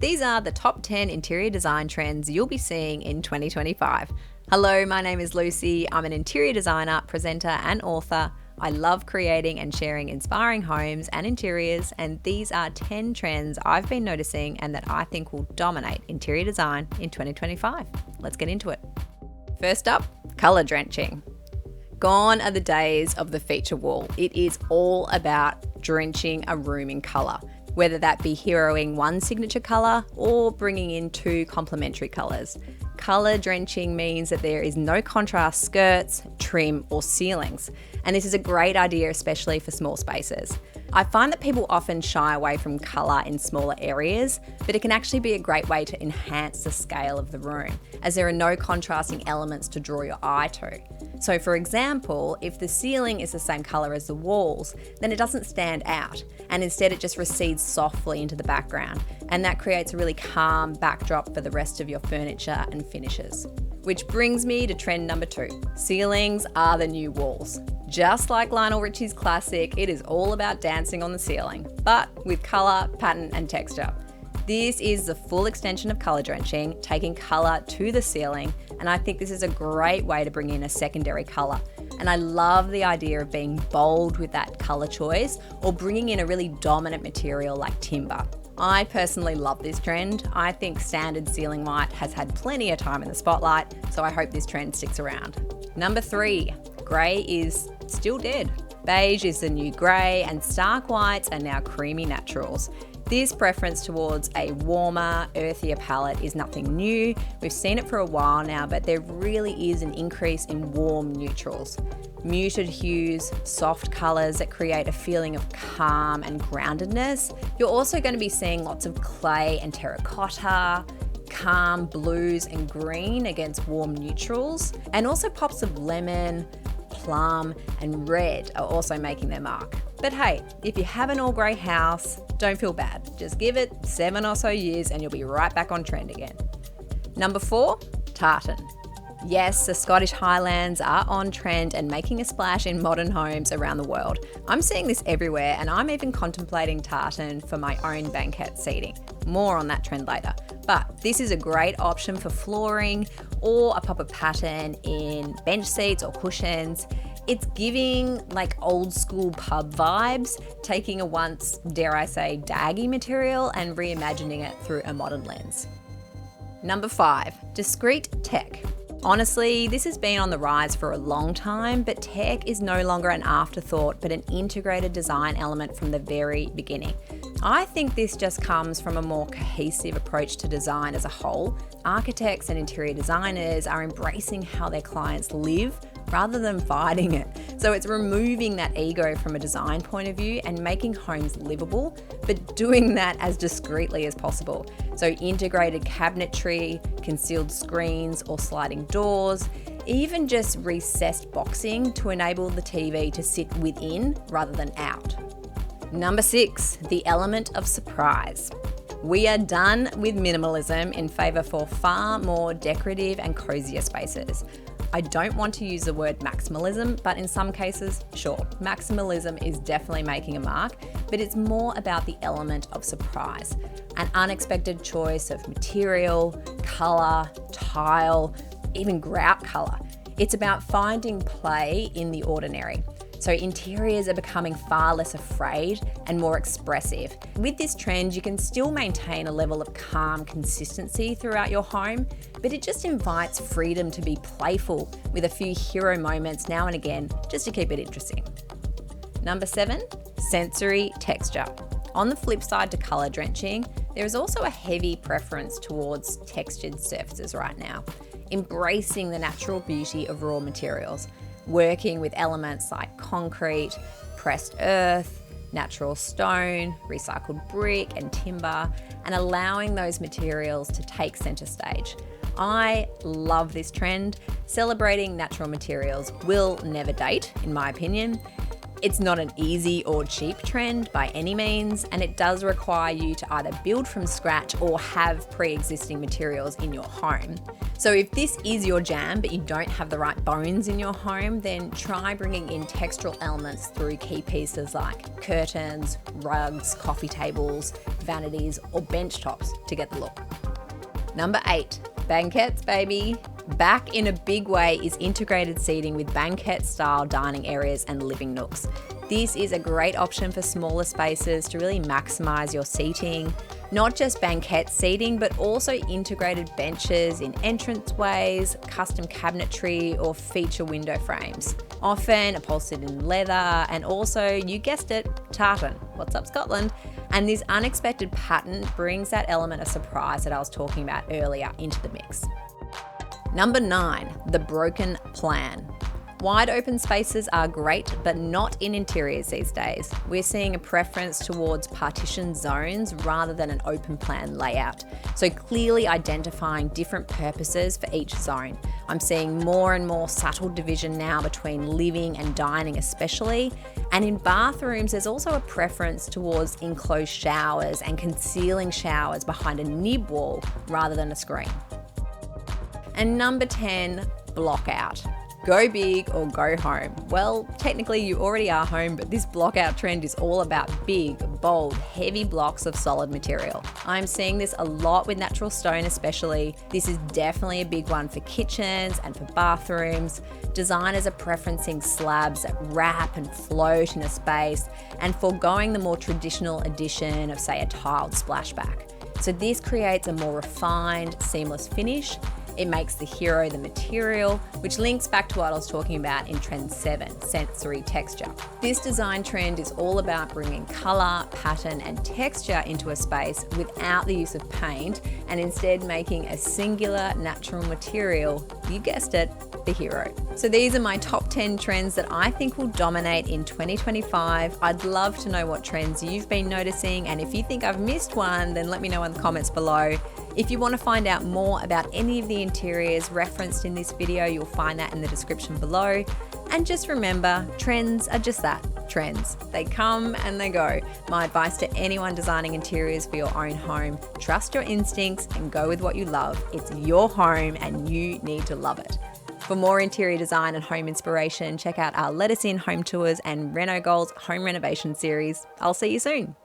These are the top 10 interior design trends you'll be seeing in 2025. Hello, my name is Lucy. I'm an interior designer, presenter, and author. I love creating and sharing inspiring homes and interiors, and these are 10 trends I've been noticing and that I think will dominate interior design in 2025. Let's get into it. First up, color drenching. Gone are the days of the feature wall. It is all about drenching a room in color, whether that be heroing one signature color or bringing in two complementary colors. Color drenching means that there is no contrast skirts, trim, or ceilings. And this is a great idea, especially for small spaces. I find that people often shy away from color in smaller areas, but it can actually be a great way to enhance the scale of the room, as there are no contrasting elements to draw your eye to. So for example, if the ceiling is the same color as the walls, then it doesn't stand out, and instead it just recedes softly into the background, and that creates a really calm backdrop for the rest of your furniture and finishes. Which brings me to trend number 2. Ceilings are the new walls. Just like Lionel Richie's classic, it is all about dancing on the ceiling, but with colour, pattern and texture. This is the full extension of colour drenching, taking colour to the ceiling, and I think this is a great way to bring in a secondary colour. And I love the idea of being bold with that colour choice or bringing in a really dominant material like timber. I personally love this trend. I think standard ceiling white has had plenty of time in the spotlight, so I hope this trend sticks around. Number 3, grey is still dead. Beige is the new grey, and stark whites are now creamy naturals. This preference towards a warmer, earthier palette is nothing new. We've seen it for a while now, but there really is an increase in warm neutrals. Muted hues, soft colours that create a feeling of calm and groundedness. You're also going to be seeing lots of clay and terracotta, calm blues and green against warm neutrals, and also pops of lemon, plum and red are also making their mark. But hey, if you have an all grey house, don't feel bad. Just give it 7 or so years and you'll be right back on trend again. Number 4, tartan. Yes, the Scottish Highlands are on trend and making a splash in modern homes around the world. I'm seeing this everywhere, and I'm even contemplating tartan for my own banquet seating. More on that trend later. But this is a great option for flooring or a pop of pattern in bench seats or cushions. It's giving like old school pub vibes, taking a once, dare I say, daggy material and reimagining it through a modern lens. Number 5, Discreet Tech. Honestly, this has been on the rise for a long time, but tech is no longer an afterthought, but an integrated design element from the very beginning. I think this just comes from a more cohesive approach to design as a whole. Architects and interior designers are embracing how their clients live rather than fighting it. So it's removing that ego from a design point of view and making homes livable, but doing that as discreetly as possible. So integrated cabinetry, concealed screens or sliding doors, even just recessed boxing to enable the TV to sit within rather than out. Number 6, the element of surprise. We are done with minimalism in favour for far more decorative and cozier spaces. I don't want to use the word maximalism, but in some cases, sure, maximalism is definitely making a mark, but it's more about the element of surprise. An unexpected choice of material, colour, tile, even grout colour. It's about finding play in the ordinary. So interiors are becoming far less afraid and more expressive. With this trend, you can still maintain a level of calm consistency throughout your home, but it just invites freedom to be playful with a few hero moments now and again, just to keep it interesting. Number 7, sensory texture. On the flip side to colour drenching, there is also a heavy preference towards textured surfaces right now, embracing the natural beauty of raw materials. Working with elements like concrete, pressed earth, natural stone, recycled brick and timber, and allowing those materials to take centre stage. I love this trend. Celebrating natural materials will never date, in my opinion. It's not an easy or cheap trend by any means, and it does require you to either build from scratch or have pre-existing materials in your home. So if this is your jam but you don't have the right bones in your home, then try bringing in textural elements through key pieces like curtains, rugs, coffee tables, vanities, or bench tops to get the look. Number 8, banquettes, baby. Back in a big way is integrated seating with banquette-style dining areas and living nooks. This is a great option for smaller spaces to really maximise your seating. Not just banquette seating, but also integrated benches in entranceways, custom cabinetry, or feature window frames. Often upholstered in leather, and also, you guessed it, tartan. What's up, Scotland? And this unexpected pattern brings that element of surprise that I was talking about earlier into the mix. Number 9, the broken plan. Wide open spaces are great, but not in interiors these days. We're seeing a preference towards partition zones rather than an open plan layout. So clearly identifying different purposes for each zone. I'm seeing more and more subtle division now between living and dining especially. And in bathrooms, there's also a preference towards enclosed showers and concealing showers behind a nib wall rather than a screen. And number 10, Blockout. Go big or go home. Well, technically you already are home, but this blockout trend is all about big, bold, heavy blocks of solid material. I'm seeing this a lot with natural stone especially. This is definitely a big one for kitchens and for bathrooms. Designers are preferencing slabs that wrap and float in a space and foregoing the more traditional addition of, say, a tiled splashback. So this creates a more refined, seamless finish. It makes the hero the material, which links back to what I was talking about in trend 7, sensory texture. This design trend is all about bringing colour, pattern and texture into a space without the use of paint and instead making a singular natural material, you guessed it, the hero. So these are my top 10 trends that I think will dominate in 2025. I'd love to know what trends you've been noticing, and if you think I've missed one, then let me know in the comments below. If you want to find out more about any of the interiors referenced in this video, you'll find that in the description below. And just remember, trends are just that, trends. They come and they go. My advice to anyone designing interiors for your own home, trust your instincts and go with what you love. It's your home and you need to love it. For more interior design and home inspiration, check out our Let Us In home tours and Reno Goals home renovation series. I'll see you soon.